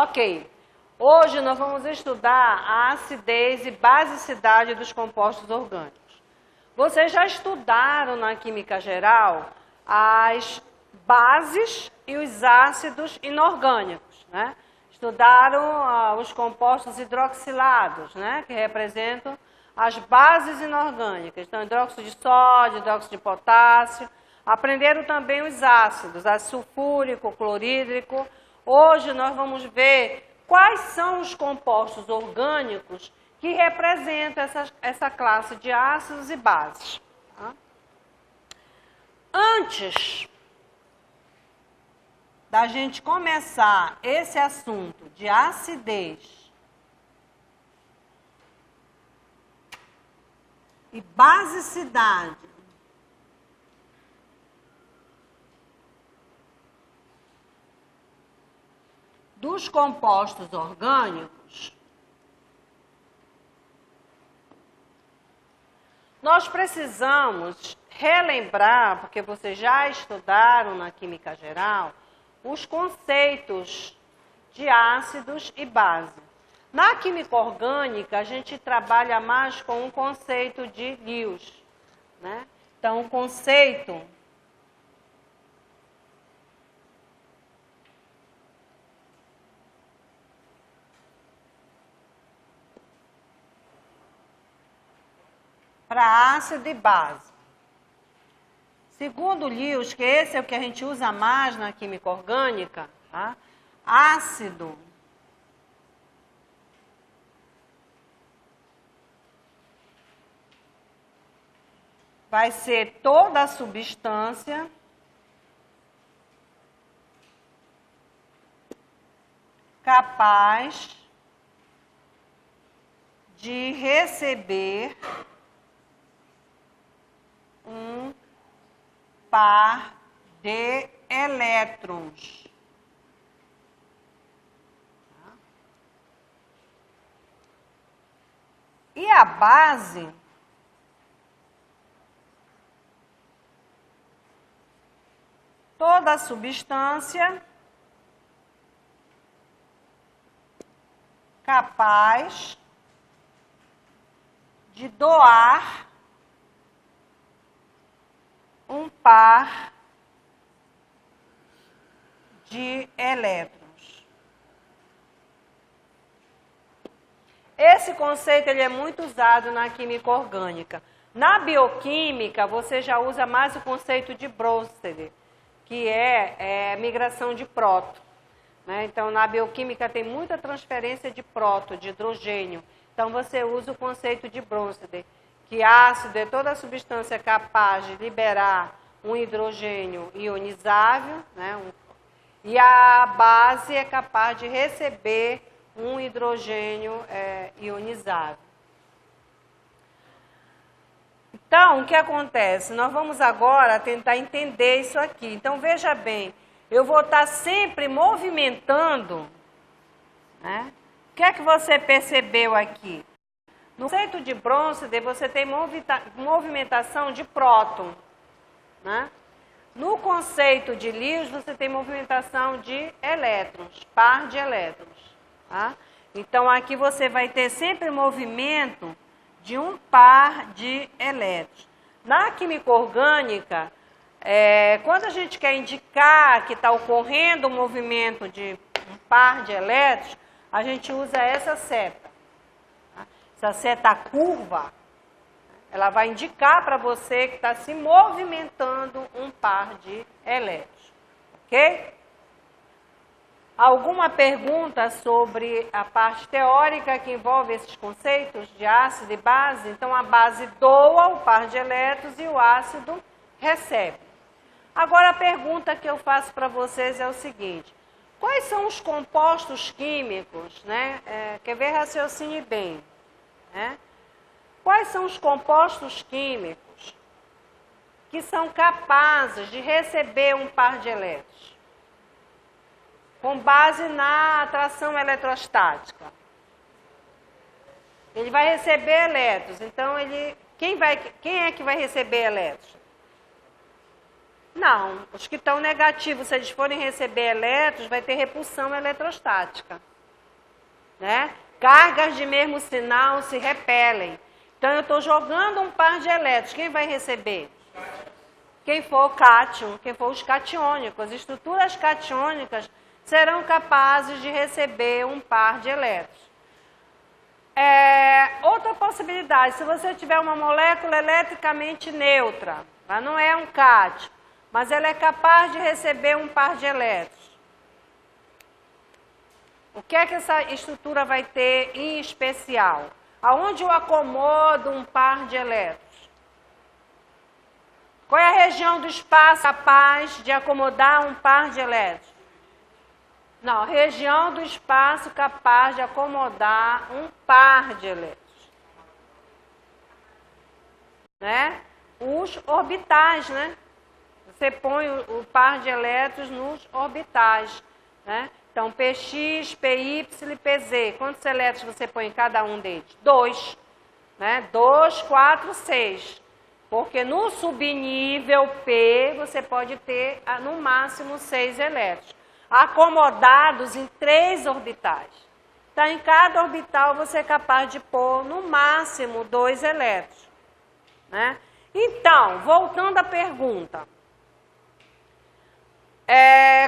Ok. Hoje nós vamos estudar a acidez e basicidade dos compostos orgânicos. Vocês já estudaram na química geral as bases e os ácidos inorgânicos, né? Estudaram os compostos hidroxilados, né? Que representam as bases inorgânicas. Então, hidróxido de sódio, hidróxido de potássio. Aprenderam também os ácidos, ácido sulfúrico, clorídrico. Hoje nós vamos ver quais são os compostos orgânicos que representam essa classe de ácidos e bases. Tá? Antes da gente começar esse assunto de acidez e basicidade dos compostos orgânicos, nós precisamos relembrar, porque vocês já estudaram na química geral, os conceitos de ácidos e base. Na química orgânica, a gente trabalha mais com o conceito de Lewis, né? Então, o conceito para ácido e base. Segundo Lewis, que esse é o que a gente usa mais na química orgânica, tá? Ácido vai ser toda a substância capaz de receber um par de elétrons. E a base toda a substância capaz de doar um par de elétrons. Esse conceito ele é muito usado na química orgânica. Na bioquímica, você já usa mais o conceito de Bronsted, que é migração de próton, né? Então, na bioquímica tem muita transferência de próton, de hidrogênio. Então, você usa o conceito de Bronsted, que ácido é toda a substância capaz de liberar um hidrogênio ionizável, né? E a base é capaz de receber um hidrogênio ionizável. Então, o que acontece? Nós vamos agora tentar entender isso aqui. Então, veja bem, eu vou estar sempre movimentando, né? O que é que você percebeu aqui? No conceito de Bronsted, você tem movimentação de próton, né? No conceito de Lewis, você tem movimentação de elétrons, par de elétrons. Tá? Então, aqui você vai ter sempre movimento de um par de elétrons. Na química orgânica, quando a gente quer indicar que está ocorrendo um movimento de um par de elétrons, a gente usa essa seta. Essa seta curva, ela vai indicar para você que está se movimentando um par de elétrons. Ok? Alguma pergunta sobre a parte teórica que envolve esses conceitos de ácido e base? Então, a base doa o par de elétrons e o ácido recebe. Agora, a pergunta que eu faço para vocês é o seguinte: quais são os compostos químicos, né? Quer ver? Raciocine bem. Né? Quais são os compostos químicos que são capazes de receber um par de elétrons? Com base na atração eletrostática. Ele vai receber elétrons, então quem é que vai receber elétrons? Não, os que estão negativos, se eles forem receber elétrons, vai ter repulsão eletrostática. Né? Cargas de mesmo sinal se repelem. Então, eu estou jogando um par de elétrons. Quem vai receber? Quem for o cátion, quem for os catiônicos. As estruturas catiônicas serão capazes de receber um par de elétrons. Outra possibilidade, se você tiver uma molécula eletricamente neutra, ela não é um cátion, mas ela é capaz de receber um par de elétrons. O que é que essa estrutura vai ter em especial? Aonde eu acomodo um par de elétrons? Qual é a região do espaço capaz de acomodar um par de elétrons? Não, região do espaço capaz de acomodar um par de elétrons. Né? Os orbitais, né? Você põe o par de elétrons nos orbitais, né? Então, Px, Py e Pz. Quantos elétrons você põe em cada um deles? 2. Né? 2, 4, 6. Porque no subnível P, você pode ter no máximo 6 elétrons, acomodados em 3 orbitais. Então, em cada orbital, você é capaz de pôr no máximo 2 elétrons. Né? Então, voltando à pergunta.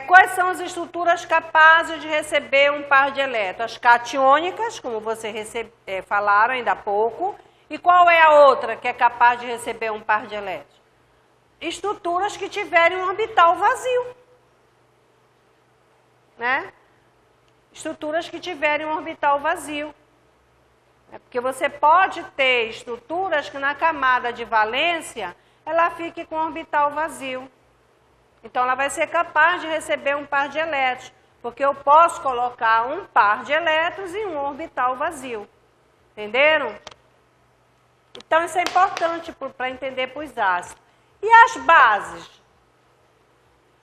Quais são as estruturas capazes de receber um par de elétrons? As catiônicas, como vocês falaram ainda há pouco. E qual é a outra que é capaz de receber um par de elétrons? Estruturas que tiverem um orbital vazio. Né? Estruturas que tiverem um orbital vazio. Porque você pode ter estruturas que na camada de valência ela fique com um orbital vazio. Então, ela vai ser capaz de receber um par de elétrons, porque eu posso colocar um par de elétrons em um orbital vazio. Entenderam? Então, isso é importante para entender para os ácidos. E as bases?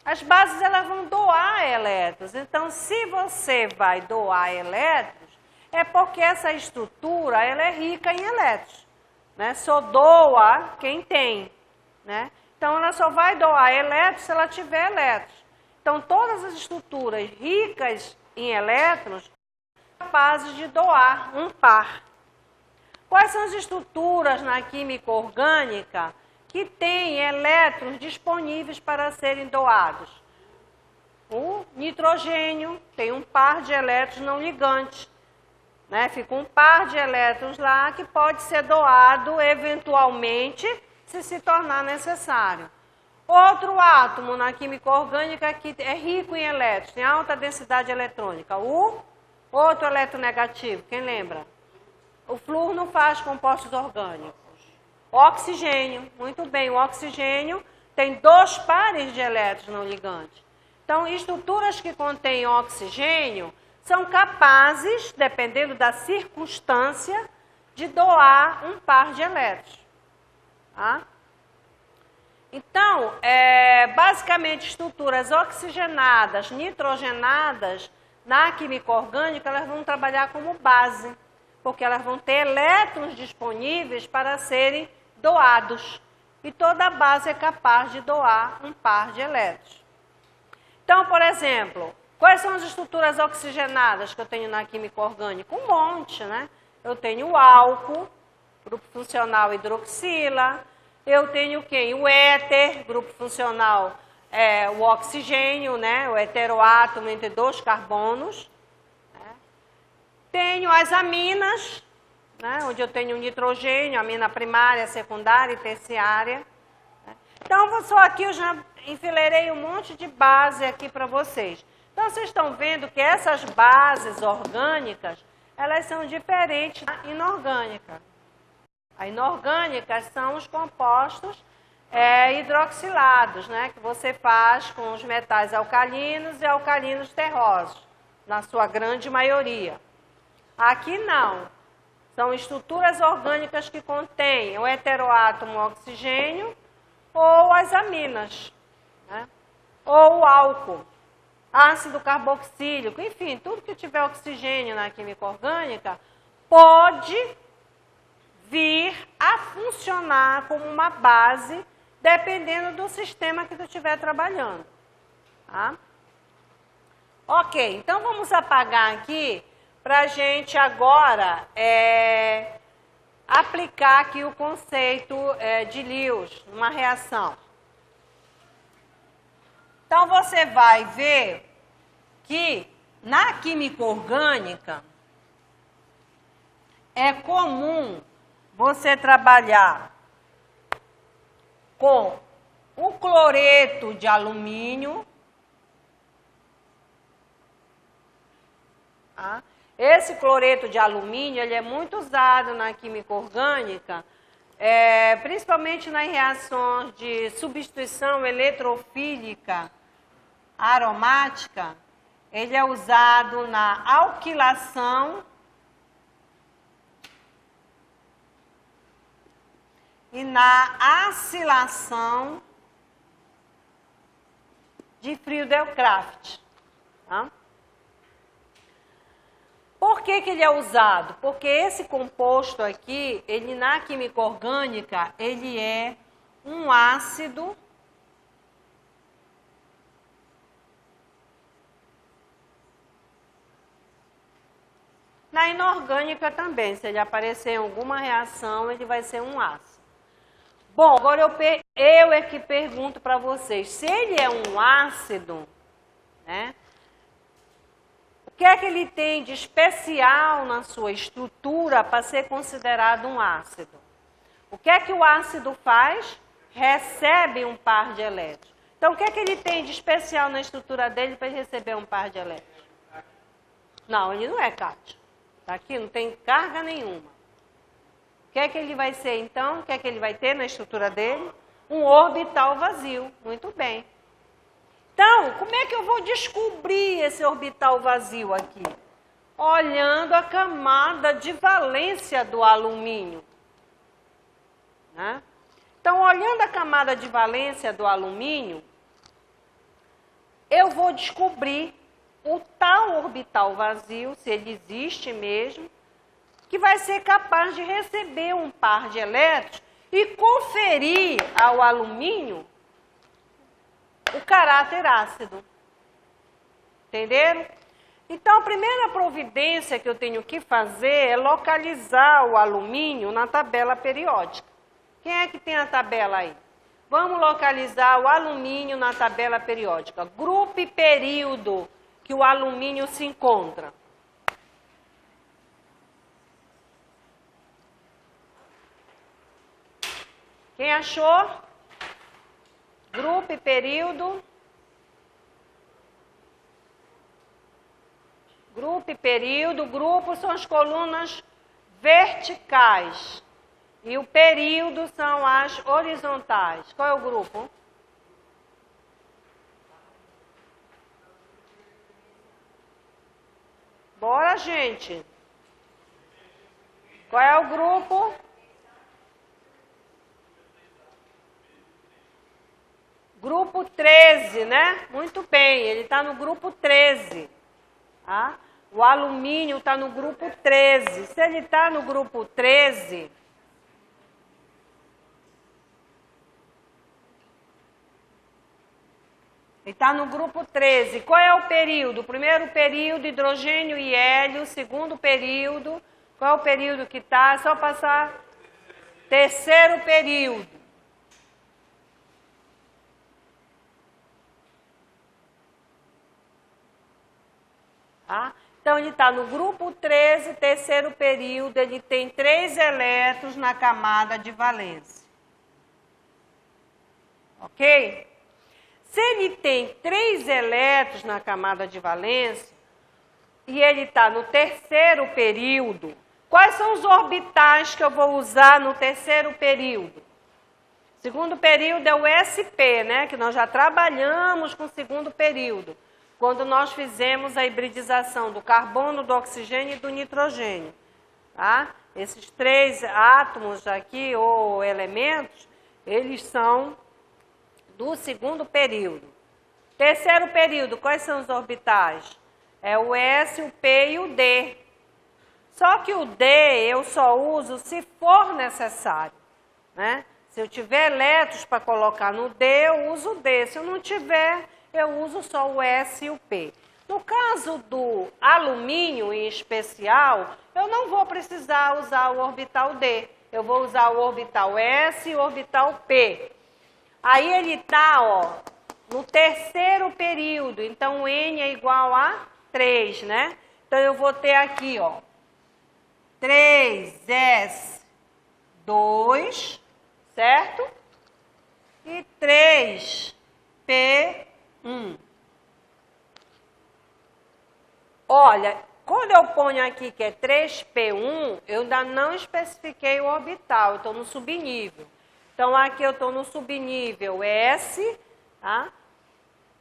As bases, elas vão doar elétrons. Então, se você vai doar elétrons, é porque essa estrutura ela é rica em elétrons. Né? Só doa quem tem. Né? Então, ela só vai doar elétrons se ela tiver elétrons. Então, todas as estruturas ricas em elétrons são capazes de doar um par. Quais são as estruturas na química orgânica que têm elétrons disponíveis para serem doados? O nitrogênio tem um par de elétrons não ligantes. Né? Fica um par de elétrons lá que pode ser doado eventualmente se tornar necessário. Outro átomo na química orgânica que é rico em elétrons, tem alta densidade eletrônica. O outro eletronegativo, quem lembra? O flúor não faz compostos orgânicos. O oxigênio, muito bem, o oxigênio tem 2 pares de elétrons não ligantes. Então, estruturas que contêm oxigênio são capazes, dependendo da circunstância, de doar um par de elétrons. Tá? Então, basicamente, estruturas oxigenadas, nitrogenadas, na química orgânica, elas vão trabalhar como base, porque elas vão ter elétrons disponíveis para serem doados. E toda base é capaz de doar um par de elétrons. Então, por exemplo, quais são as estruturas oxigenadas que eu tenho na química orgânica? Um monte, né? Eu tenho o álcool, grupo funcional hidroxila. Eu tenho quem? O éter, grupo funcional, o oxigênio, né? O heteroátomo entre 2 carbonos. Né? Tenho as aminas, né? Onde eu tenho o nitrogênio, amina primária, secundária e terciária. Né? Então, só aqui eu já enfileirei um monte de base aqui para vocês. Então, vocês estão vendo que essas bases orgânicas, elas são diferentes da inorgânica. A inorgânica são os compostos hidroxilados, né, que você faz com os metais alcalinos e alcalinos terrosos, na sua grande maioria. Aqui não. São estruturas orgânicas que contêm o heteroátomo oxigênio ou as aminas, né, ou o álcool, ácido carboxílico, enfim, tudo que tiver oxigênio na química orgânica pode vir a funcionar como uma base, dependendo do sistema que tu estiver trabalhando. Tá? Ok, então vamos apagar aqui para a gente agora aplicar aqui o conceito de Lewis, uma reação. Então você vai ver que na química orgânica é comum você trabalhar com o cloreto de alumínio. Tá? Esse cloreto de alumínio ele é muito usado na química orgânica, principalmente nas reações de substituição eletrofílica aromática. Ele é usado na alquilação e na acilação de Friedel-Crafts. Tá? Por que ele é usado? Porque esse composto aqui, ele na química orgânica, ele é um ácido na inorgânica também. Se ele aparecer em alguma reação, ele vai ser um ácido. Bom, agora eu é que pergunto para vocês, se ele é um ácido, né? O que é que ele tem de especial na sua estrutura para ser considerado um ácido? O que é que o ácido faz? Recebe um par de elétrons. Então, o que é que ele tem de especial na estrutura dele para ele receber um par de elétrons? Não, ele não é cátion. Tá aqui, não tem carga nenhuma. O que é que ele vai ser, então? O que é que ele vai ter na estrutura dele? Um orbital vazio. Muito bem. Então, como é que eu vou descobrir esse orbital vazio aqui? Olhando a camada de valência do alumínio. Né? Então, olhando a camada de valência do alumínio, eu vou descobrir o tal orbital vazio, se ele existe mesmo, que vai ser capaz de receber um par de elétrons e conferir ao alumínio o caráter ácido. Entenderam? Então, a primeira providência que eu tenho que fazer é localizar o alumínio na tabela periódica. Quem é que tem a tabela aí? Vamos localizar o alumínio na tabela periódica. Grupo e período que o alumínio se encontra. Quem achou? Grupo e período. Grupo e período. Grupo são as colunas verticais. E o período são as horizontais. Qual é o grupo? Bora, gente. Qual é o grupo? Grupo 13, né? Muito bem, ele está no grupo 13. Tá? O alumínio está no grupo 13. Se ele está no grupo 13, ele está no grupo 13. Qual é o período? O primeiro período, hidrogênio e hélio. Segundo período, qual é o período que está? É só passar. Terceiro período. Tá? Então, ele está no grupo 13, terceiro período, ele tem 3 elétrons na camada de valência. Ok? Se ele tem 3 elétrons na camada de valência, e ele está no terceiro período, quais são os orbitais que eu vou usar no terceiro período? Segundo período é o SP, né? Que nós já trabalhamos com o segundo período. Quando nós fizemos a hibridização do carbono, do oxigênio e do nitrogênio. Tá? Esses 3 átomos aqui, ou elementos, eles são do segundo período. Terceiro período, quais são os orbitais? É o S, o P e o D. Só que o D eu só uso se for necessário. Né? Se eu tiver elétrons para colocar no D, eu uso o D. Se eu não tiver, eu uso só o S e o P. No caso do alumínio em especial, eu não vou precisar usar o orbital D. Eu vou usar o orbital S e o orbital P. Aí ele está, ó, no terceiro período. Então, o N é igual a 3, né? Então, eu vou ter aqui, ó, 3S2, certo? E 3P1. Olha, quando eu ponho aqui que é 3P1, eu ainda não especifiquei o orbital, eu estou no subnível. Então, aqui eu estou no subnível S, tá?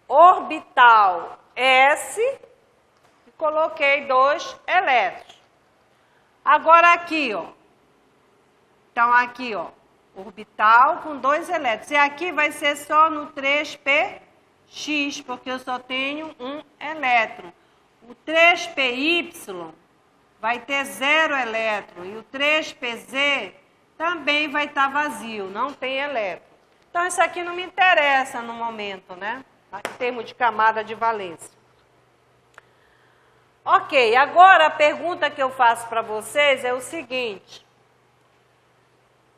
Orbital S, e coloquei 2 elétrons. Agora aqui, ó. Então, aqui, ó, orbital com 2 elétrons. E aqui vai ser só no 3Px, porque eu só tenho um elétron. O 3Py vai ter 0 elétron. E o 3Pz também vai estar vazio, não tem elétron. Então, isso aqui não me interessa no momento, né? Em termos de camada de valência. Ok, agora a pergunta que eu faço para vocês é o seguinte.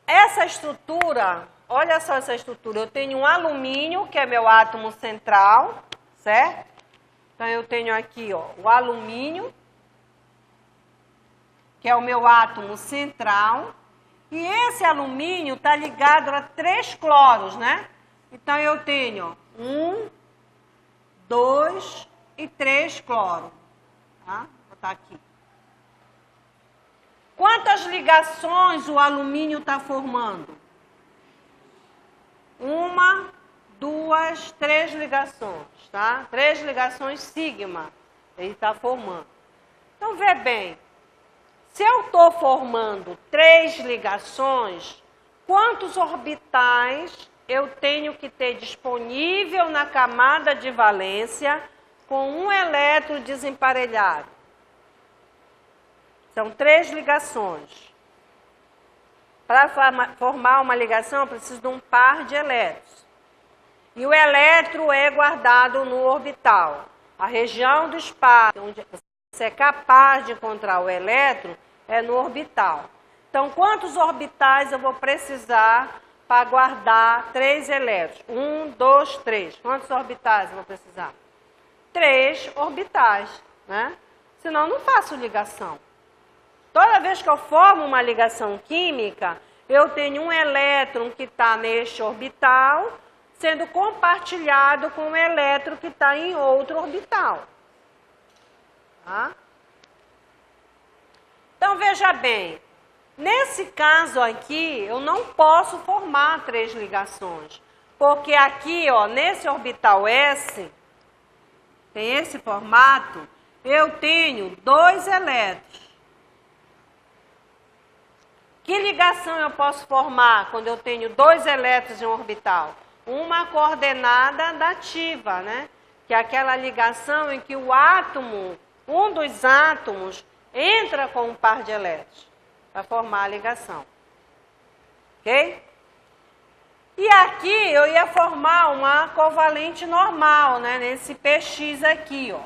Essa estrutura, olha só essa estrutura. Eu tenho um alumínio, que é meu átomo central, certo? Então, eu tenho aqui, ó, o alumínio, que é o meu átomo central. E esse alumínio está ligado a 3 cloros, né? Então, eu tenho 1, 2 e 3 cloro. Tá? Vou botar aqui. Quantas ligações o alumínio está formando? 1, 2, 3 ligações, tá? 3 ligações sigma ele está formando. Então, vê bem. Se eu estou formando 3 ligações, quantos orbitais eu tenho que ter disponível na camada de valência com um elétron desemparelhado? São 3 ligações. Para formar uma ligação, eu preciso de um par de elétrons. E o elétron é guardado no orbital. A região do espaço onde você é capaz de encontrar o elétron é no orbital. Então, quantos orbitais eu vou precisar para guardar 3 elétrons? 1, 2, 3. Quantos orbitais eu vou precisar? 3 orbitais, né? Senão, eu não faço ligação. Toda vez que eu formo uma ligação química, eu tenho um elétron que está neste orbital, sendo compartilhado com um elétron que está em outro orbital. Tá? Então, veja bem, nesse caso aqui, eu não posso formar 3 ligações, porque aqui, ó, nesse orbital S, tem esse formato, eu tenho 2 elétrons. Que ligação eu posso formar quando eu tenho 2 elétrons em um orbital? Uma coordenada dativa, né? Que é aquela ligação em que o átomo, um dos átomos, entra com um par de elétrons para formar a ligação. Ok? E aqui eu ia formar uma covalente normal, né? Nesse PX aqui, ó,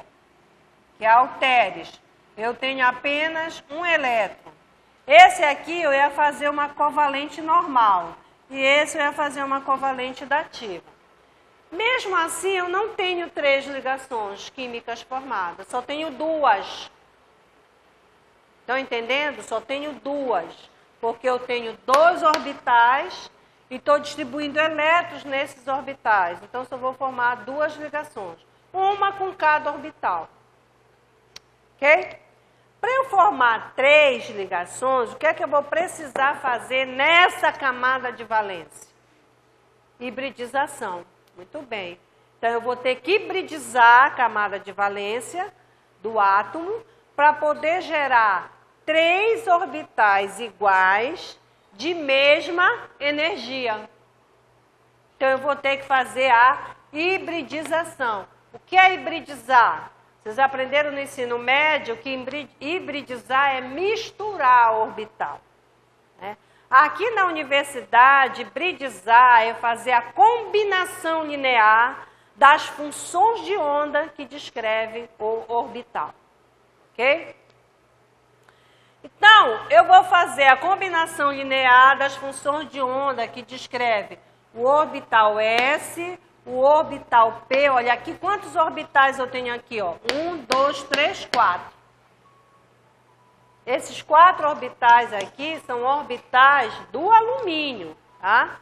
que é halteres. Eu tenho apenas um elétron. Esse aqui eu ia fazer uma covalente normal. E esse eu ia fazer uma covalente dativa. Mesmo assim, eu não tenho 3 ligações químicas formadas. Só tenho 2. Estão entendendo? Só tenho 2. Porque eu tenho 2 orbitais e estou distribuindo elétrons nesses orbitais. Então, só vou formar 2 ligações. Uma com cada orbital. Ok? Para eu formar 3 ligações, o que é que eu vou precisar fazer nessa camada de valência? Hibridização. Muito bem. Então, eu vou ter que hibridizar a camada de valência do átomo para poder gerar 3 orbitais iguais de mesma energia. Então, eu vou ter que fazer a hibridização. O que é hibridizar? Vocês aprenderam no ensino médio que hibridizar é misturar a orbital, né? Aqui na universidade, hibridizar é fazer a combinação linear das funções de onda que descreve o orbital. Ok? Então, eu vou fazer a combinação linear das funções de onda que descreve o orbital S, o orbital P. Olha aqui, quantos orbitais eu tenho aqui? Ó? 1, 2, 3, 4. Esses 4 orbitais aqui são orbitais do alumínio, tá?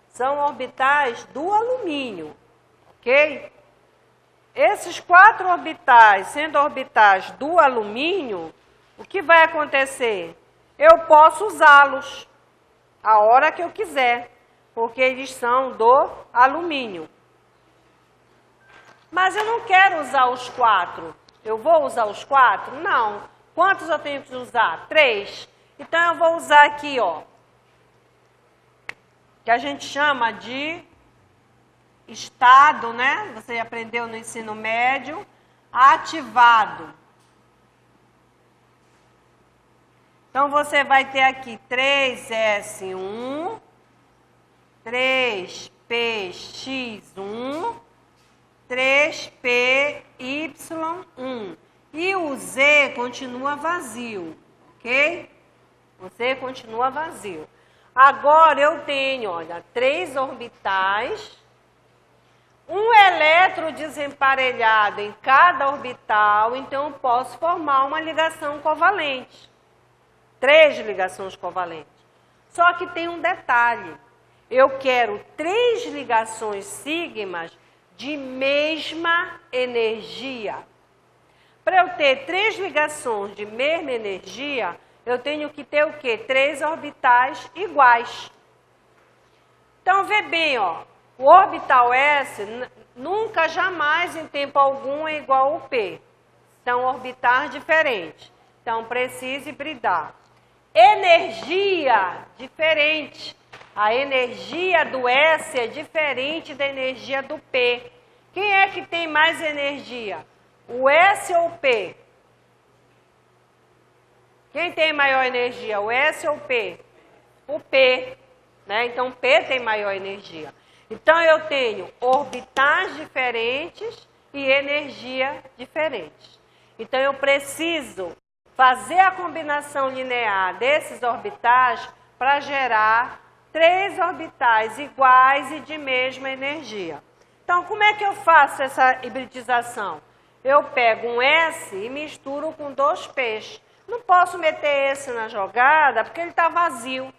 São orbitais do alumínio, ok? Esses 4 orbitais, sendo orbitais do alumínio, o que vai acontecer? Eu posso usá-los a hora que eu quiser, porque eles são do alumínio. Mas eu não quero usar os 4. Eu vou usar os 4? Não. Quantos eu tenho que usar? 3. Então, eu vou usar aqui, ó, que a gente chama de estado, né? Você aprendeu no ensino médio, ativado. Então, você vai ter aqui 3S1, 3PX1, 3PY1. E o Z continua vazio, ok? O Z continua vazio. Agora eu tenho, olha, 3 orbitais, um elétron desemparelhado em cada orbital, então eu posso formar uma ligação covalente. 3 ligações covalentes. Só que tem um detalhe. Eu quero 3 ligações sigmas de mesma energia. Para eu ter 3 ligações de mesma energia, eu tenho que ter o quê? 3 orbitais iguais. Então, vê bem, ó, o orbital S nunca, jamais, em tempo algum, é igual ao P. São orbitais diferentes. Então, precisa hibridar. Energia diferente. A energia do S é diferente da energia do P. Quem é que tem mais energia? O S ou o P? Quem tem maior energia? O S ou o P? O P. Né? Então, P tem maior energia. Então, eu tenho orbitais diferentes e energia diferente. Então, eu preciso fazer a combinação linear desses orbitais para gerar 3 orbitais iguais e de mesma energia. Então, como é que eu faço essa hibridização? Eu pego um S e misturo com 2 P's. Não posso meter esse na jogada porque ele está vazio.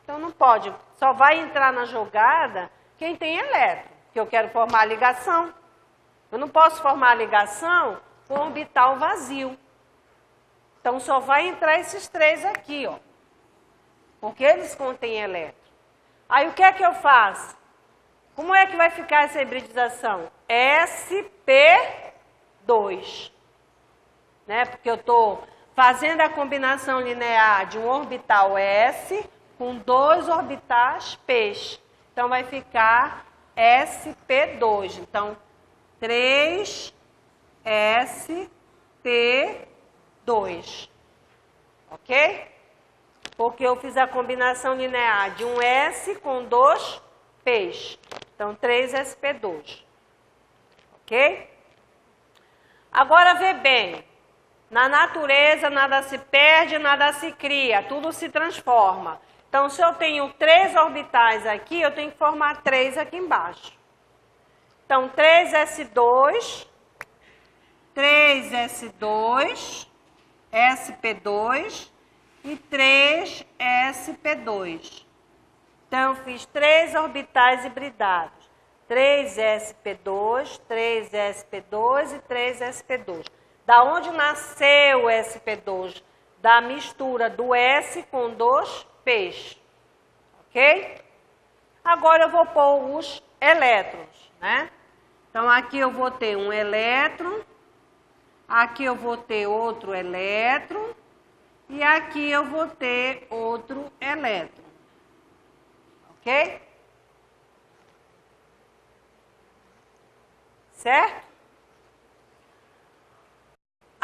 Então não pode. Só vai entrar na jogada quem tem elétron, que eu quero formar ligação. Eu não posso formar ligação com orbital vazio. Então só vai entrar esses 3 aqui, ó. Porque eles contêm elétron. Aí o que é que eu faço? Como é que vai ficar essa hibridização? SP2, né? Porque eu estou fazendo a combinação linear de um orbital S com 2 orbitais P. Então, vai ficar SP2. Então, 3SP2. Ok? Porque eu fiz a combinação linear de um S com 2 P's. Então, 3SP2. Ok? Agora, vê bem. Na natureza, nada se perde, nada se cria. Tudo se transforma. Então, se eu tenho 3 orbitais aqui, eu tenho que formar 3 aqui embaixo. Então, 3S2, 3S2, SP2 e 3SP2. Então, eu fiz 3 orbitais hibridados. 3SP2, 3SP2 e 3SP2. Da onde nasceu o SP2? Da mistura do S com 2 P's. Ok? Agora eu vou pôr os elétrons, né? Então, aqui eu vou ter um elétron, aqui eu vou ter outro elétron, e aqui eu vou ter outro elétron. Ok? Certo?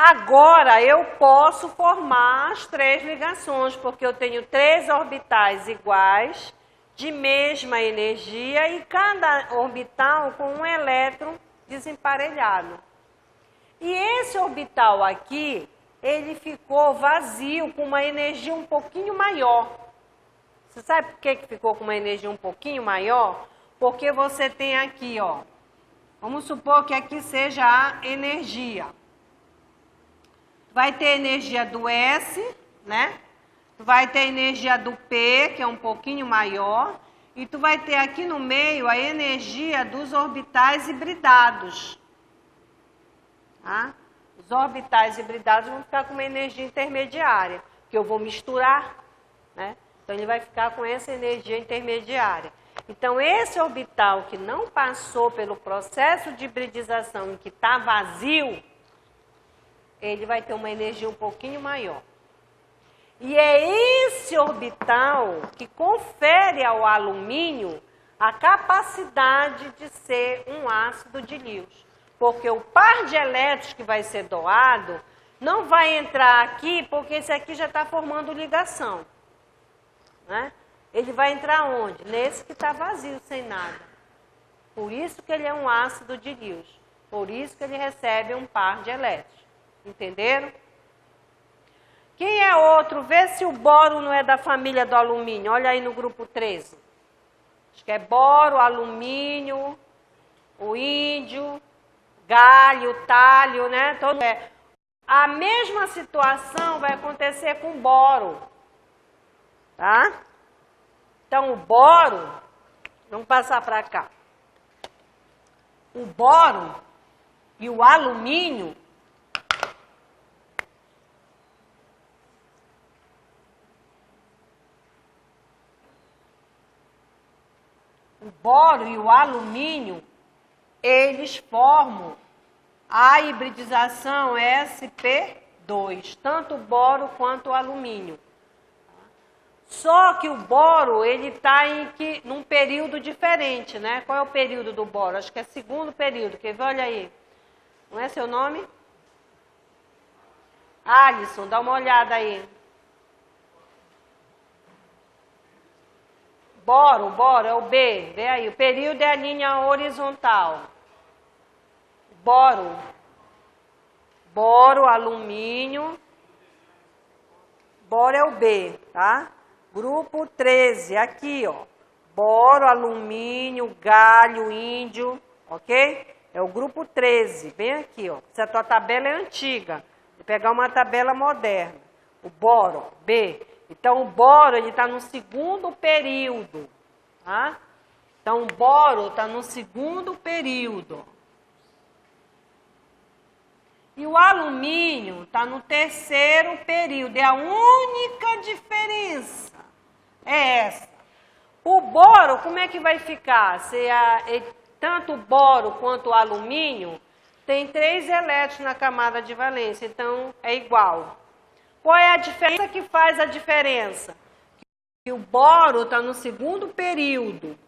Agora eu posso formar as 3 ligações, porque eu tenho 3 orbitais iguais, de mesma energia, e cada orbital com um elétron desemparelhado. E esse orbital aqui, ele ficou vazio, com uma energia um pouquinho maior. Você sabe por que ficou com uma energia um pouquinho maior? Porque você tem aqui, ó, vamos supor que aqui seja a energia. Vai ter energia do S, né? Tu vai ter energia do P, que é um pouquinho maior, e tu vai ter aqui no meio a energia dos orbitais hibridados. Tá? Os orbitais hibridados vão ficar com uma energia intermediária, que eu vou misturar, né? Então ele vai ficar com essa energia intermediária. Então esse orbital que não passou pelo processo de hibridização e que está vazio, ele vai ter uma energia um pouquinho maior. E é esse orbital que confere ao alumínio a capacidade de ser um ácido de Lewis. Porque o par de elétrons que vai ser doado não vai entrar aqui, porque esse aqui já está formando ligação. Né? Ele vai entrar onde? Nesse que está vazio, sem nada. Por isso que ele é um ácido de Lewis. Por isso que ele recebe um par de elétrons. Entenderam? Quem é outro? Vê se o boro não é da família do alumínio. Olha aí no grupo 13. Acho que é boro, alumínio, o índio, galho, talho, né? Todo é. A mesma situação vai acontecer com o boro. Tá? Então, o boro, vamos passar para cá. O boro e o alumínio eles formam a hibridização sp2, tanto o boro quanto o alumínio. Só que o boro, ele está num período diferente, né? Qual é o período do boro? Acho que é segundo período. Quer ver? Olha aí. Não é seu nome? Alisson, dá uma olhada aí. Boro é o B. Vê aí, o período é a linha horizontal. Boro, alumínio. Boro é o B, tá? Grupo 13, aqui, ó. Boro, alumínio, galho, índio, ok? É o grupo 13, bem aqui, ó. Se a tua tabela é antiga, vou pegar uma tabela moderna. O boro, B. Então, o boro, ele está no segundo período, tá? Então, o boro está no segundo período. E o alumínio está no terceiro período. É a única diferença. É essa. O boro, como é que vai ficar? Tanto o boro quanto o alumínio tem 3 elétrons na camada de valência, então é igual. Qual é a diferença que faz a diferença? Que o boro está no segundo período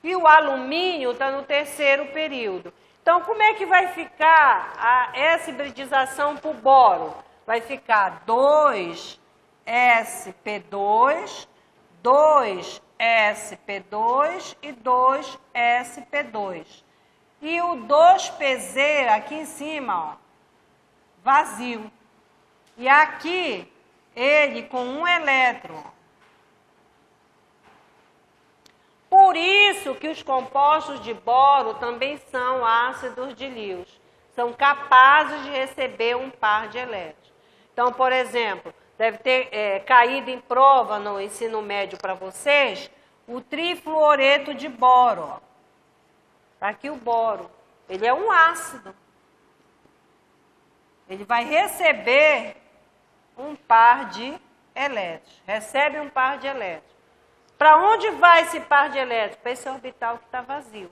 e o alumínio está no terceiro período. Então, como é que vai ficar essa hibridização para o boro? Vai ficar 2sp2, 2sp2 e 2sp2. E o 2pz aqui em cima, ó, vazio. E aqui, ele com um elétron. Por isso que os compostos de boro também são ácidos de Lewis. São capazes de receber um par de elétrons. Então, por exemplo, deve ter caído em prova no ensino médio para vocês, o trifluoreto de boro. Está aqui o boro. Ele é um ácido. Ele vai receber um par de elétrons. Recebe um par de elétrons. Para onde vai esse par de elétrons? Para esse orbital que está vazio.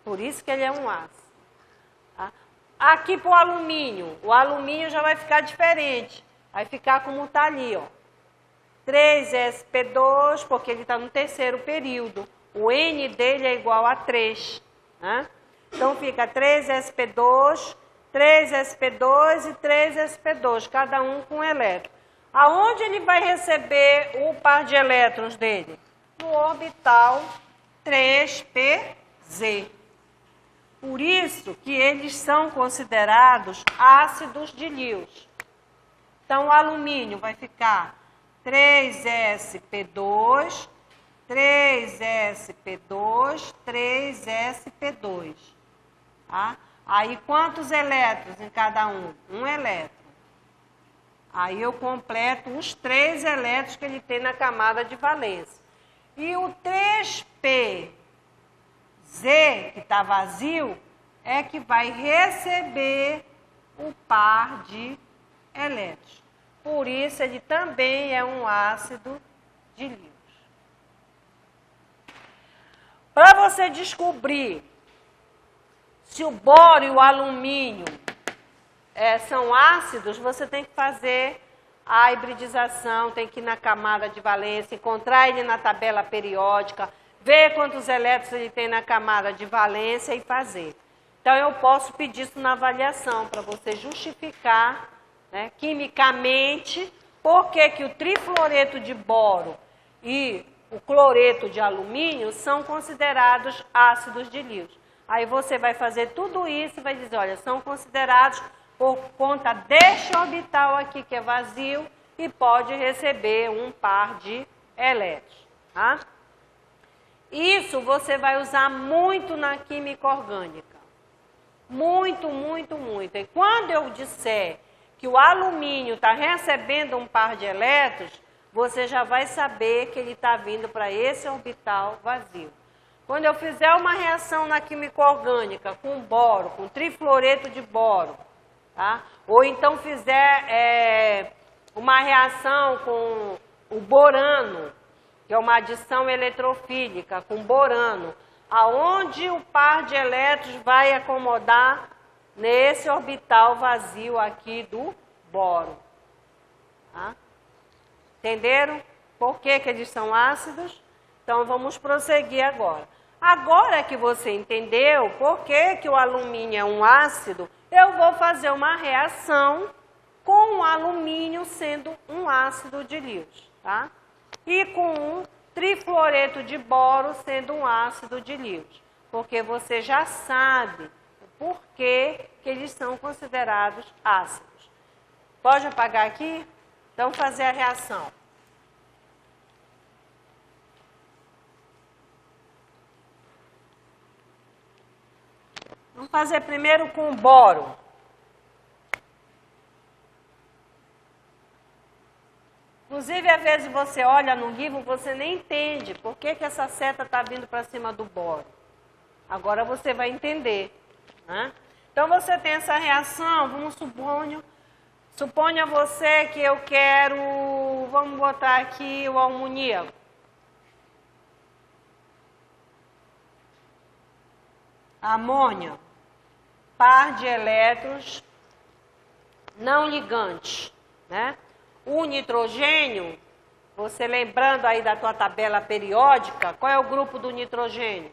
Por isso que ele é um ácido. Tá? Aqui para o alumínio já vai ficar diferente. Vai ficar como está ali, ó. 3sp2, porque ele está no terceiro período. O N dele é igual a 3. Né? Então fica 3sp2, 3sp2 e 3sp2, cada um com um elétron. Aonde ele vai receber o par de elétrons dele? No orbital 3pz. Por isso que eles são considerados ácidos de Lewis. Então, o alumínio vai ficar 3sp2, 3sp2, 3sp2. Tá? Aí, quantos elétrons em cada um? Um elétron. Aí, eu completo os 3 elétrons que ele tem na camada de valência. E o 3pz, que está vazio, é que vai receber o par de elétrons. Por isso, ele também é um ácido de Lewis. Para você descobrir se o boro e o alumínio são ácidos, você tem que fazer a hibridização, tem que ir na camada de valência, encontrar ele na tabela periódica, ver quantos elétrons ele tem na camada de valência e fazer. Então, eu posso pedir isso na avaliação, para você justificar, né, quimicamente, por que o trifluoreto de boro e o cloreto de alumínio são considerados ácidos de Lewis. Aí você vai fazer tudo isso e vai dizer, olha, são considerados por conta deste orbital aqui que é vazio e pode receber um par de elétrons. Tá? Isso você vai usar muito na química orgânica. Muito, muito, muito. E quando eu disser que o alumínio está recebendo um par de elétrons, você já vai saber que ele está vindo para esse orbital vazio. Quando eu fizer uma reação na química orgânica com boro, com trifluoreto de boro, tá? Ou então fizer uma reação com o borano, que é uma adição eletrofílica com borano, aonde o par de elétrons vai acomodar nesse orbital vazio aqui do boro. Tá? Entenderam por que eles são ácidos? Então, vamos prosseguir agora. Agora que você entendeu por que o alumínio é um ácido, eu vou fazer uma reação com o alumínio sendo um ácido de Lewis, tá? E com um trifluoreto de boro sendo um ácido de Lewis, porque você já sabe o porquê que eles são considerados ácidos. Pode apagar aqui? Então, fazer a reação. Vamos fazer primeiro com o boro. Inclusive, às vezes você olha no livro, você nem entende por que essa seta está vindo para cima do boro. Agora você vai entender. Né? Então, você tem essa reação, vamos suponha você que eu quero, vamos botar aqui o amoníaco. Amônia, par de elétrons não ligantes, né? O nitrogênio, você lembrando aí da tua tabela periódica, qual é o grupo do nitrogênio?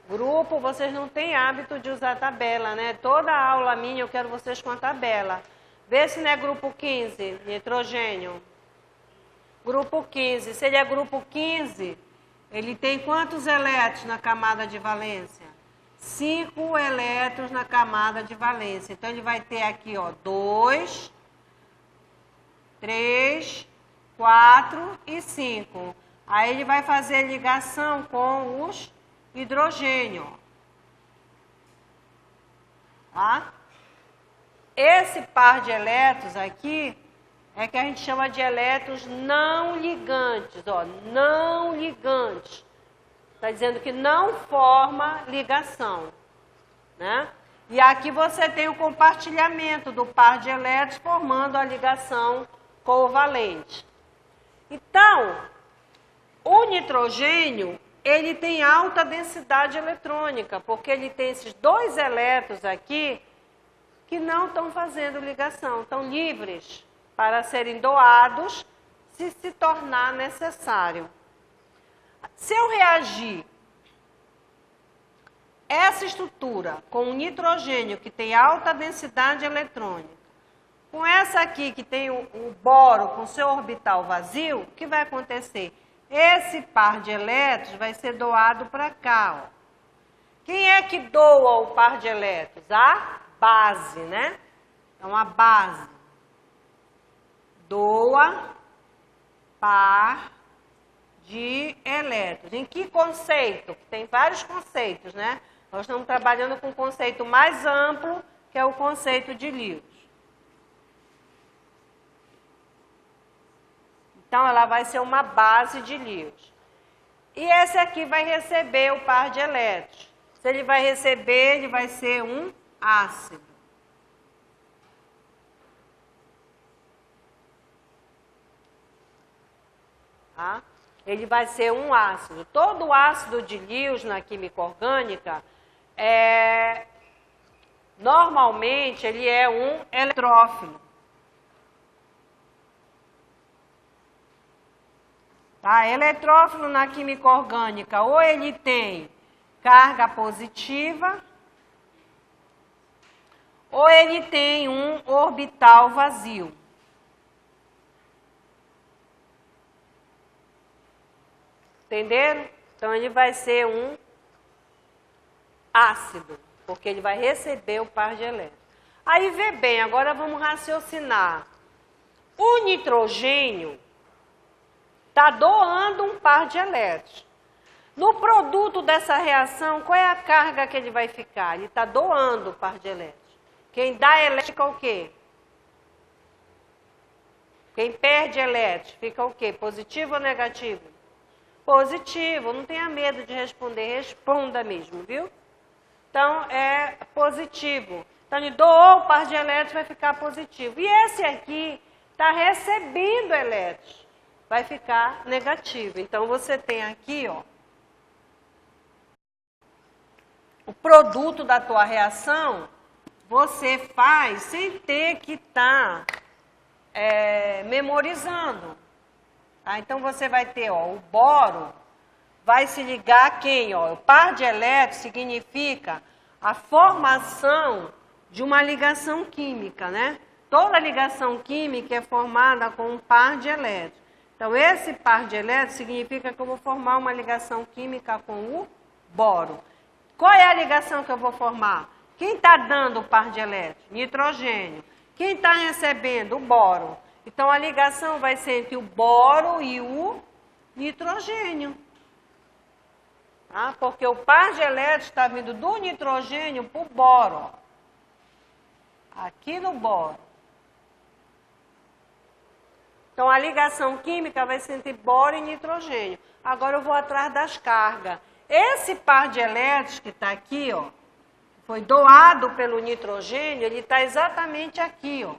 Grupo, vocês não têm hábito de usar tabela, né? Toda aula minha eu quero vocês com a tabela. Vê se não é grupo 15, nitrogênio. Grupo 15, se ele é grupo 15, ele tem quantos elétrons na camada de valência? 5 elétrons na camada de valência. Então, ele vai ter aqui, ó, 2, 3, 4 e 5. Aí, ele vai fazer ligação com os hidrogênio. Tá? Esse par de elétrons aqui é que a gente chama de elétrons não ligantes. Ó, não ligantes. Está dizendo que não forma ligação, né? E aqui você tem o compartilhamento do par de elétrons formando a ligação covalente. Então, o nitrogênio, ele tem alta densidade eletrônica, porque ele tem esses 2 elétrons aqui que não estão fazendo ligação, estão livres para serem doados se tornar necessário. Se eu reagir essa estrutura com o nitrogênio, que tem alta densidade eletrônica, com essa aqui, que tem o boro com seu orbital vazio, o que vai acontecer? Esse par de elétrons vai ser doado para cá, ó. Quem é que doa o par de elétrons? A base, né? Então, a base doa par de elétrons. Em que conceito? Tem vários conceitos, né? Nós estamos trabalhando com um conceito mais amplo, que é o conceito de Lewis. Então, ela vai ser uma base de Lewis. E esse aqui vai receber o par de elétrons. Se ele vai receber, ele vai ser um ácido. Tá? Ele vai ser um ácido. Todo ácido de Lewis na química orgânica, normalmente, ele é um eletrófilo. Tá? Eletrófilo na química orgânica, ou ele tem carga positiva, ou ele tem um orbital vazio. Entenderam? Então, ele vai ser um ácido, porque ele vai receber o par de elétrons. Aí, vê bem, agora vamos raciocinar. O nitrogênio está doando um par de elétrons. No produto dessa reação, qual é a carga que ele vai ficar? Ele está doando o par de elétrons. Quem dá elétrica é o quê? Quem perde elétrons fica o quê? Positivo ou negativo? Positivo. Não tenha medo de responder, responda mesmo, viu? Então, é positivo. Então, ele doou o par de elétrons, vai ficar positivo. E esse aqui está recebendo elétrons, vai ficar negativo. Então, você tem aqui, ó, o produto da tua reação, você faz sem ter que estar memorizando. Tá? Então, você vai ter, ó, o boro vai se ligar a quem? Ó? O par de elétrons significa a formação de uma ligação química, né? Toda ligação química é formada com um par de elétrons. Então, esse par de elétrons significa que eu vou formar uma ligação química com o boro. Qual é a ligação que eu vou formar? Quem está dando o par de elétrons? Nitrogênio. Quem está recebendo? O boro. Então, a ligação vai ser entre o boro e o nitrogênio. Tá? Porque o par de elétrons está vindo do nitrogênio para o boro. Aqui no boro. Então, a ligação química vai ser entre boro e nitrogênio. Agora, eu vou atrás das cargas. Esse par de elétrons que está aqui, ó, foi doado pelo nitrogênio, ele está exatamente aqui, ó.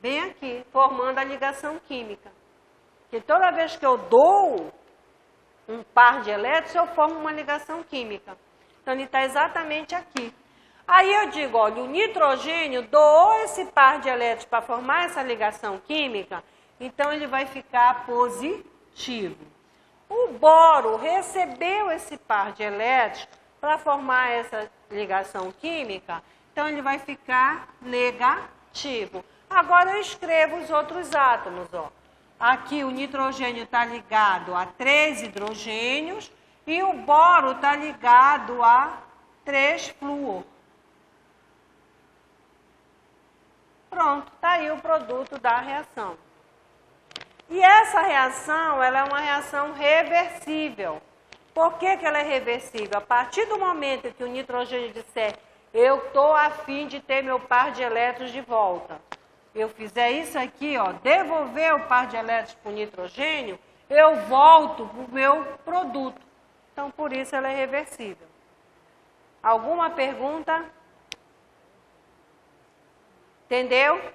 Bem aqui, formando a ligação química. Porque toda vez que eu dou um par de elétrons, eu formo uma ligação química. Então, ele está exatamente aqui. Aí eu digo, olha, o nitrogênio doou esse par de elétrons para formar essa ligação química, então ele vai ficar positivo. O boro recebeu esse par de elétrons para formar essa ligação química, então ele vai ficar negativo. Agora eu escrevo os outros átomos, ó. Aqui o nitrogênio está ligado a 3 hidrogênios e o boro está ligado a 3 flúor. Pronto, está aí o produto da reação. E essa reação, ela é uma reação reversível. Por que ela é reversível? A partir do momento que o nitrogênio disser, eu estou a fim de ter meu par de elétrons de volta, eu fizer isso aqui, ó, devolver o par de elétrons para o nitrogênio, eu volto para o meu produto. Então, por isso ela é reversível. Alguma pergunta? Entendeu?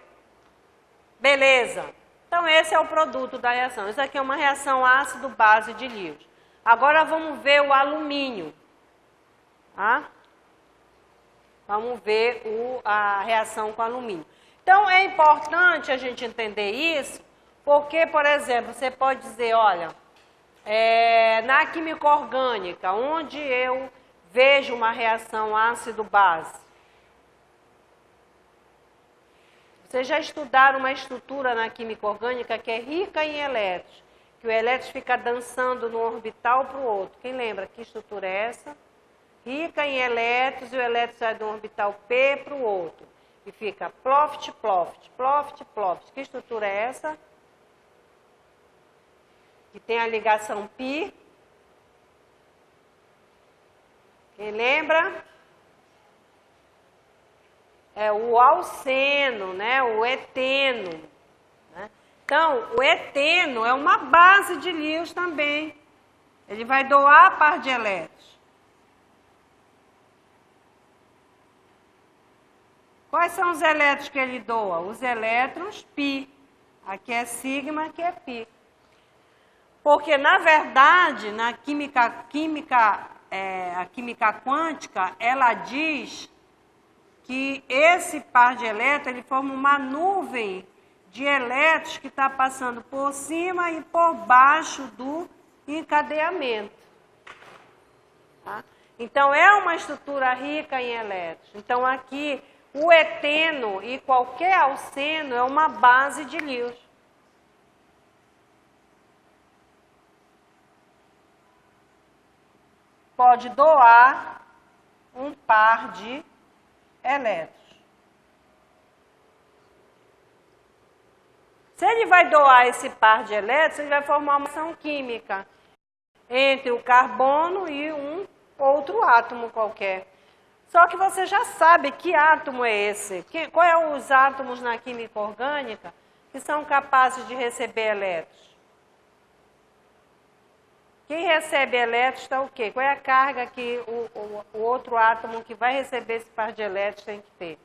Beleza. Então, esse é o produto da reação. Isso aqui é uma reação ácido-base de Lewis. Agora, vamos ver o alumínio. Tá? Vamos ver a reação com alumínio. Então, é importante a gente entender isso, porque, por exemplo, você pode dizer, olha, Na química orgânica, onde eu vejo uma reação ácido-base. Vocês já estudaram uma estrutura na química orgânica que é rica em elétrons, que o elétron fica dançando de um orbital para o outro. Quem lembra que estrutura é essa? Rica em elétrons e o elétron sai de um orbital P para o outro. E fica ploft, ploft, ploft, ploft. Que estrutura é essa? Que tem a ligação π. Quem lembra? É o alceno, né? O eteno. Né? Então, o eteno é uma base de Lewis também. Ele vai doar par de elétrons. Quais são os elétrons que ele doa? Os elétrons π. Aqui é sigma, aqui é π. Porque, na verdade, na a química quântica, ela diz que esse par de elétrons ele forma uma nuvem de elétrons que está passando por cima e por baixo do encadeamento. Tá? Então, é uma estrutura rica em elétrons. Então, aqui, o eteno e qualquer alceno é uma base de Lewis. Pode doar um par de elétrons. Se ele vai doar esse par de elétrons, ele vai formar uma reação química entre o carbono e um outro átomo qualquer. Só que você já sabe que átomo é esse. Qual é os átomos na química orgânica que são capazes de receber elétrons? Quem recebe elétrons está o quê? Qual é a carga que o outro átomo que vai receber esse par de elétrons tem que ter?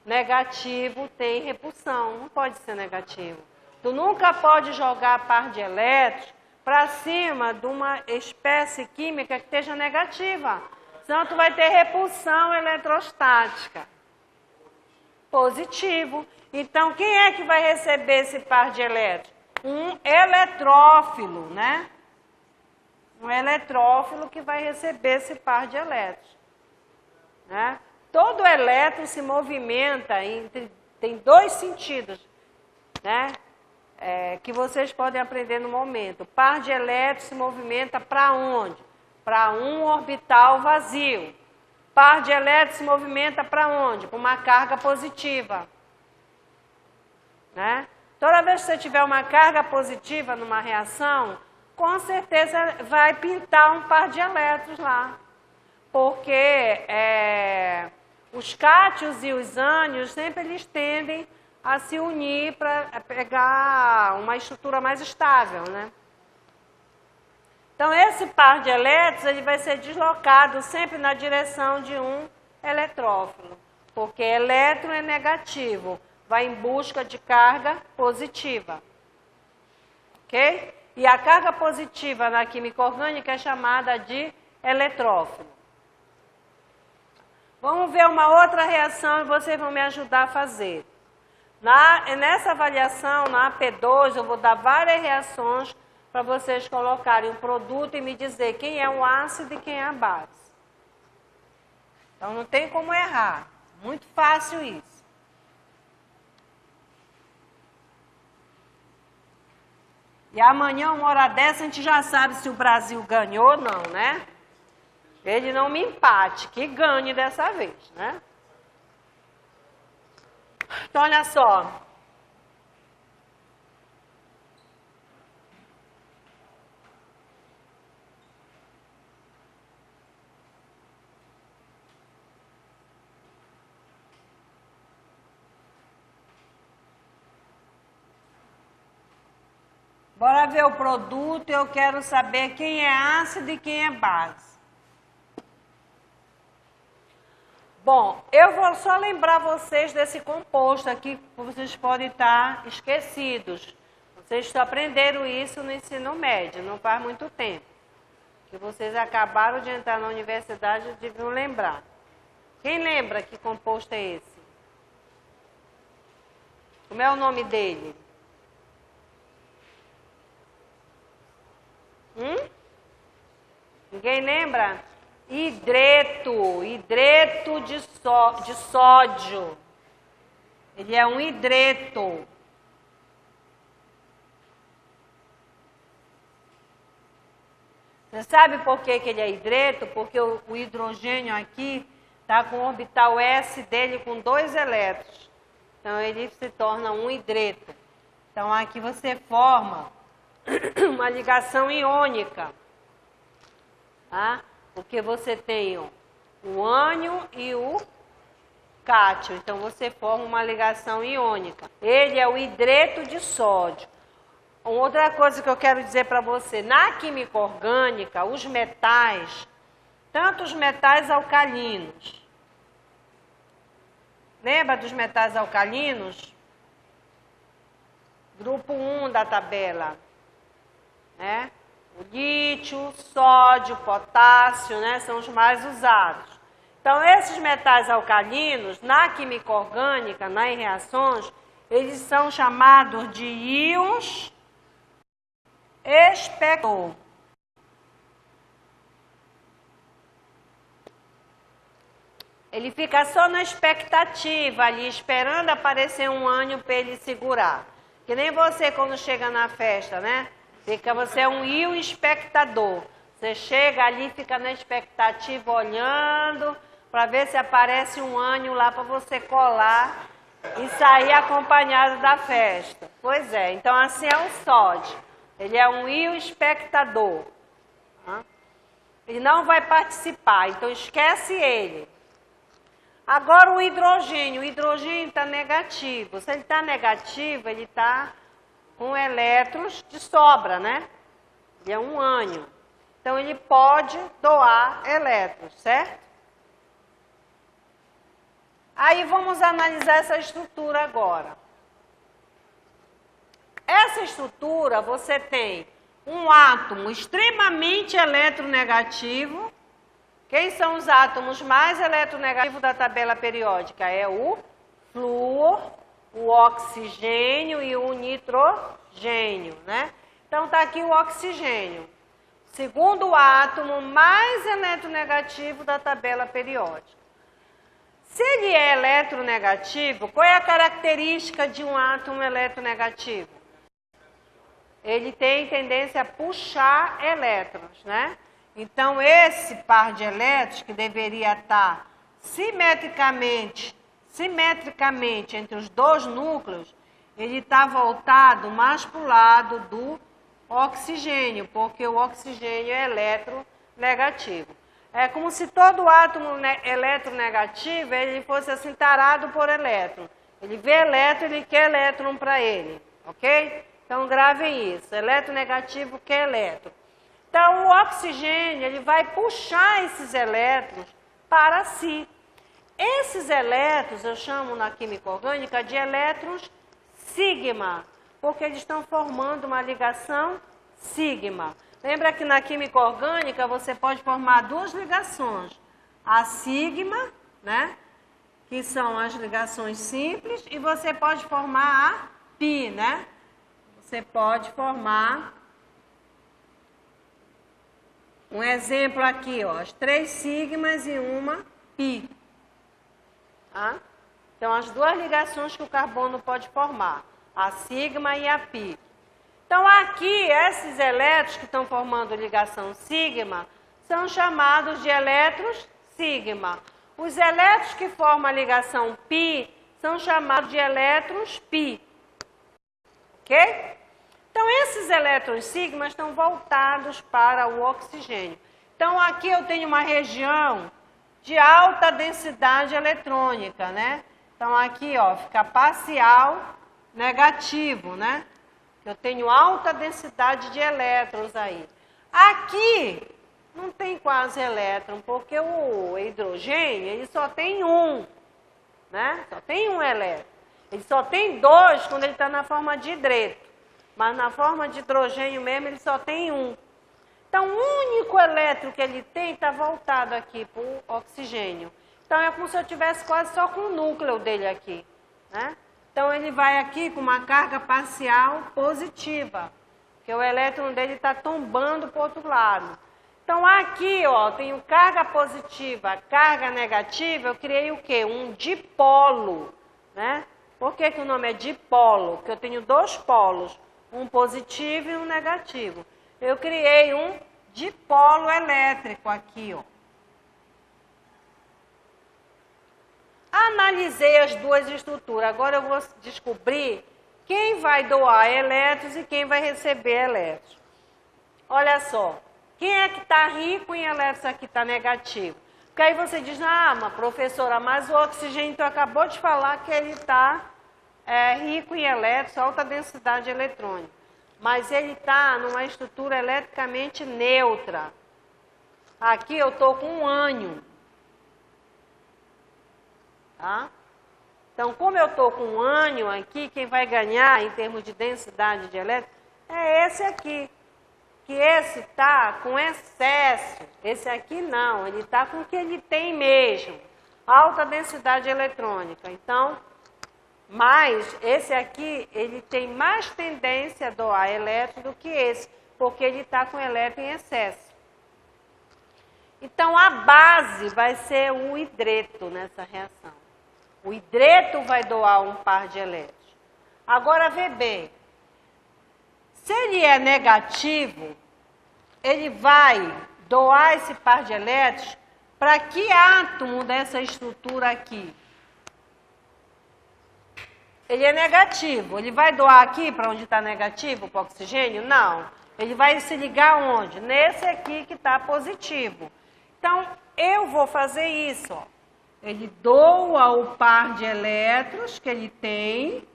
Negativo tem repulsão, não pode ser negativo. Tu nunca pode jogar par de elétrons para cima de uma espécie química que esteja negativa. Senão tu vai ter repulsão eletrostática. Positivo. Então, quem é que vai receber esse par de elétrons? Um eletrófilo, né? Um eletrófilo que vai receber esse par de elétrons. Né? Todo elétron se movimenta, tem dois sentidos, né? Que vocês podem aprender no momento. O par de elétrons se movimenta para onde? Para um orbital vazio. Par de elétrons se movimenta para onde? Para uma carga positiva. Né? Toda vez que você tiver uma carga positiva numa reação, com certeza vai pintar um par de elétrons lá. Porque os cátions e os ânions sempre eles tendem a se unir para pegar uma estrutura mais estável, né? Então, esse par de elétrons ele vai ser deslocado sempre na direção de um eletrófilo, porque elétron é negativo, vai em busca de carga positiva. Ok? E a carga positiva na química orgânica é chamada de eletrófilo. Vamos ver uma outra reação e vocês vão me ajudar a fazer. Nessa avaliação, na AP2, eu vou dar várias reações para vocês colocarem um produto e me dizer quem é o ácido e quem é a base. Então, não tem como errar. Muito fácil isso. E amanhã, uma hora dessa, a gente já sabe se o Brasil ganhou ou não, né? Ele não me empate, que ganhe dessa vez, né? Então, olha só. Bora ver o produto, eu quero saber quem é ácido e quem é base. Bom, eu vou só lembrar vocês desse composto aqui, que vocês podem estar esquecidos. Vocês só aprenderam isso no ensino médio, não faz muito tempo. Que vocês acabaram de entrar na universidade e deviam lembrar. Quem lembra que composto é esse? Como é o nome dele? Ninguém lembra? Hidreto, hidreto de sódio. Ele é um hidreto. Você sabe por que ele é hidreto? Porque o hidrogênio aqui está com o orbital S dele com 2 elétrons. Então, ele se torna um hidreto. Então, aqui você forma uma ligação iônica. Tá? Porque você tem o ânion e o cátion. Então, você forma uma ligação iônica. Ele é o hidreto de sódio. Outra coisa que eu quero dizer para você, na química orgânica, os metais, tanto os metais alcalinos, lembra dos metais alcalinos? Grupo 1 da tabela, né? O lítio, o sódio, o potássio, né? São os mais usados. Então, esses metais alcalinos, na química orgânica, nas reações, eles são chamados de íons espectador. Ele fica só na expectativa ali, esperando aparecer um ânion para ele segurar. Que nem você quando chega na festa, né? Você é um íon espectador. Você chega ali, fica na expectativa, olhando, para ver se aparece um ânion lá para você colar e sair acompanhado da festa. Pois é, então assim é o sódio. Ele é um íon espectador. Ele não vai participar, então esquece ele. Agora o hidrogênio está negativo. Se ele está negativo, ele está com elétrons de sobra, né? Ele é um ânion. Então ele pode doar elétrons, certo? Aí vamos analisar essa estrutura agora. Essa estrutura, você tem um átomo extremamente eletronegativo. Quem são os átomos mais eletronegativos da tabela periódica? É o flúor, o oxigênio e o nitrogênio, né? Então, está aqui o oxigênio. Segundo átomo mais eletronegativo da tabela periódica. Se ele é eletronegativo, qual é a característica de um átomo eletronegativo? Ele tem tendência a puxar elétrons, né? Então, esse par de elétrons, que deveria estar simetricamente entre os dois núcleos, ele está voltado mais para o lado do oxigênio, porque o oxigênio é eletronegativo. É como se todo átomo eletronegativo ele fosse assim tarado por elétron. Ele vê elétron, ele quer elétron para ele, ok? Então, gravem isso, eletronegativo quer elétron. Então, o oxigênio ele vai puxar esses elétrons para si. Esses elétrons, eu chamo na química orgânica de elétrons sigma, porque eles estão formando uma ligação sigma. Lembra que na química orgânica você pode formar duas ligações. A sigma, né, que são as ligações simples, e você pode formar a pi, né? Você pode formar um exemplo aqui, ó, as 3 sigmas e uma pi. Tá? Então, as duas ligações que o carbono pode formar, a sigma e a pi. Então, aqui, esses elétrons que estão formando ligação sigma são chamados de elétrons sigma. Os elétrons que formam a ligação pi são chamados de elétrons pi. Ok? Então, esses elétrons sigma estão voltados para o oxigênio. Então, aqui eu tenho uma região de alta densidade eletrônica, né? Então, aqui, ó, fica parcial negativo, né? Eu tenho alta densidade de elétrons aí. Aqui, não tem quase elétron, porque o hidrogênio, ele só tem um, né? Só tem um elétron. Ele só tem 2 quando ele está na forma de hidreto. Mas na forma de hidrogênio mesmo, ele só tem um. Então, o único elétron que ele tem está voltado aqui para o oxigênio. Então, é como se eu tivesse quase só com o núcleo dele aqui, né? Então, ele vai aqui com uma carga parcial positiva, porque o elétron dele está tombando para o outro lado. Então, aqui, ó, tenho carga positiva, carga negativa, eu criei o quê? Um dipolo, né? Por que que o nome é dipolo? Porque eu tenho dois polos, um positivo e um negativo. Eu criei um dipolo elétrico aqui, ó. Analisei as duas estruturas. Agora eu vou descobrir quem vai doar elétrons e quem vai receber elétrons. Olha só, quem é que está rico em elétrons aqui está negativo? Porque aí você diz, ah, mas professora, mas o oxigênio, tu acabou de falar que ele está rico em elétrons, alta densidade eletrônica. Mas ele está numa estrutura eletricamente neutra. Aqui eu estou com um ânion. Tá? Então, como eu estou com um ânion aqui, quem vai ganhar em termos de densidade de elétrons é esse aqui. Que esse está com excesso. Esse aqui não, ele está com o que ele tem mesmo. Alta densidade eletrônica. Então, mas esse aqui, ele tem mais tendência a doar elétrons do que esse, porque ele está com elétron em excesso. Então, a base vai ser o hidreto nessa reação. O hidreto vai doar um par de elétrons. Agora, vê bem. Se ele é negativo, ele vai doar esse par de elétrons para que átomo dessa estrutura aqui? Ele é negativo. Ele vai doar aqui para onde está negativo, para o oxigênio? Não. Ele vai se ligar onde? Nesse aqui que está positivo. Então, eu vou fazer isso, ó. Ele doa o par de elétrons que ele tem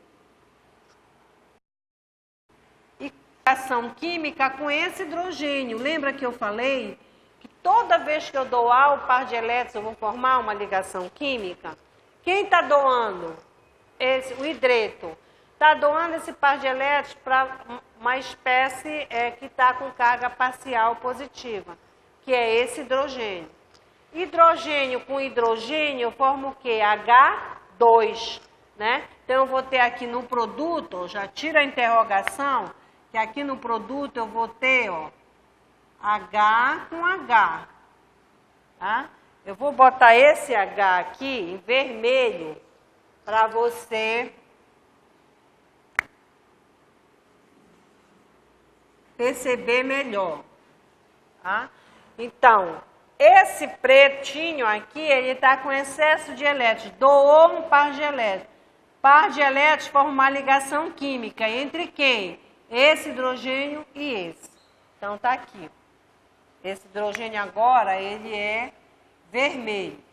e reação química com esse hidrogênio. Lembra que eu falei que toda vez que eu doar o par de elétrons eu vou formar uma ligação química? Quem está doando? O hidreto. Está doando esse par de elétrons para uma espécie que está com carga parcial positiva, que é esse hidrogênio. Hidrogênio com hidrogênio forma o quê? H2, né? Então, eu vou ter aqui no produto, já tira a interrogação, que aqui no produto eu vou ter, ó, H com H, tá? Eu vou botar esse H aqui em vermelho para você perceber melhor, tá? Então, esse pretinho aqui, ele está com excesso de elétrons, doou um par de elétrons. Par de elétrons forma uma ligação química entre quem? Esse hidrogênio e esse. Então, está aqui. Esse hidrogênio agora, ele é vermelho.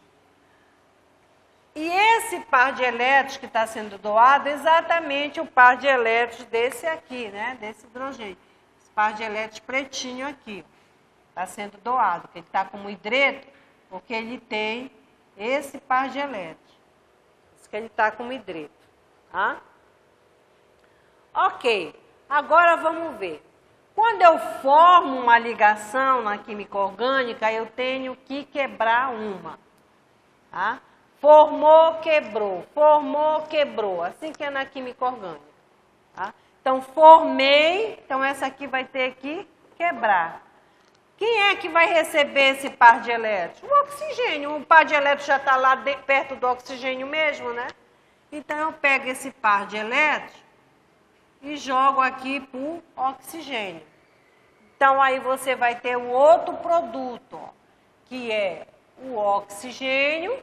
E esse par de elétrons que está sendo doado é exatamente o par de elétrons desse aqui, né? Desse hidrogênio. Esse par de elétrons pretinho aqui, ó. Está sendo doado, porque ele está como hidreto, porque ele tem esse par de elétrons. Isso que ele está como hidreto. Tá? Ok, agora vamos ver. Quando eu formo uma ligação na química orgânica, eu tenho que quebrar uma. Tá? Formou, quebrou. Assim que é na química orgânica. Tá? Então, formei, então essa aqui vai ter que quebrar. Quem é que vai receber esse par de elétrons? O oxigênio. O par de elétrons já está lá perto do oxigênio mesmo, né? Então, eu pego esse par de elétrons e jogo aqui para o oxigênio. Então, aí você vai ter o outro produto, ó, que é o oxigênio,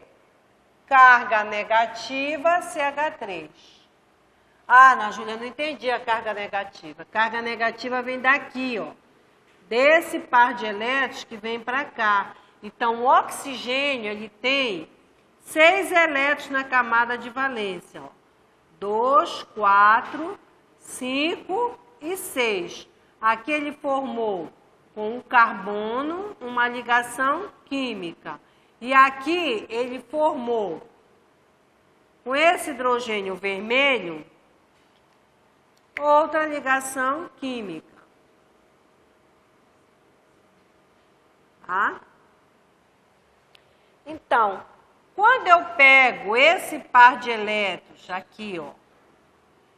carga negativa, CH3. Ah, Ana Júlia, não entendi a carga negativa. Carga negativa vem daqui, ó. Desse par de elétrons que vem para cá. Então, o oxigênio, ele tem 6 elétrons na camada de valência. 2, 4, 5 e 6. Aqui ele formou com o carbono uma ligação química. E aqui ele formou com esse hidrogênio vermelho outra ligação química. Tá? Então, quando eu pego esse par de elétrons aqui, ó,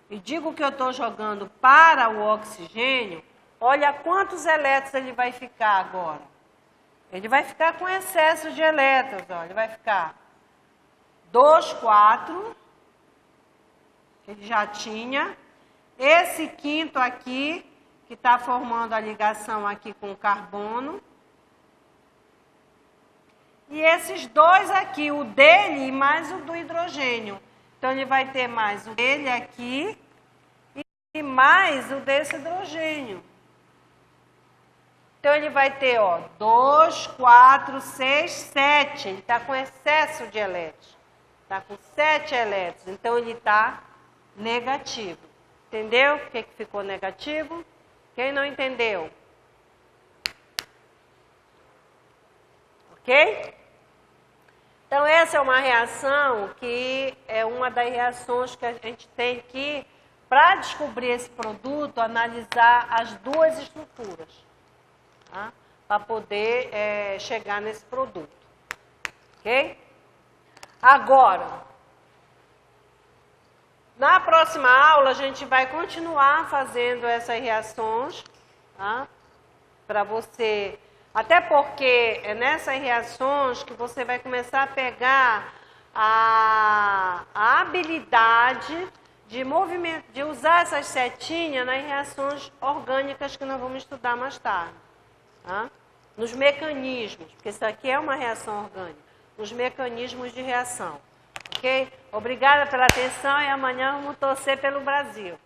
e digo que eu estou jogando para o oxigênio, olha quantos elétrons ele vai ficar agora. Ele vai ficar com excesso de elétrons, ó. Ele vai ficar 2, 4, que ele já tinha. Esse quinto aqui, que está formando a ligação aqui com o carbono. E esses dois aqui, o dele e mais o do hidrogênio. Então, ele vai ter mais o dele aqui e mais o desse hidrogênio. Então, ele vai ter, ó, 2, 4, 6, 7. Ele está com excesso de elétrons. Está com 7 elétrons. Então, ele está negativo. Entendeu por que ficou negativo? Quem não entendeu? Ok? Então, essa é uma reação que é uma das reações que a gente tem que, para descobrir esse produto, analisar as duas estruturas. Tá? Para poder chegar nesse produto. Ok? Agora, na próxima aula, a gente vai continuar fazendo essas reações, tá? Para você... Até porque é nessas reações que você vai começar a pegar a habilidade de usar essas setinhas nas reações orgânicas que nós vamos estudar mais tarde. Tá? Nos mecanismos, porque isso aqui é uma reação orgânica, nos mecanismos de reação. Ok? Obrigada pela atenção e amanhã vamos torcer pelo Brasil.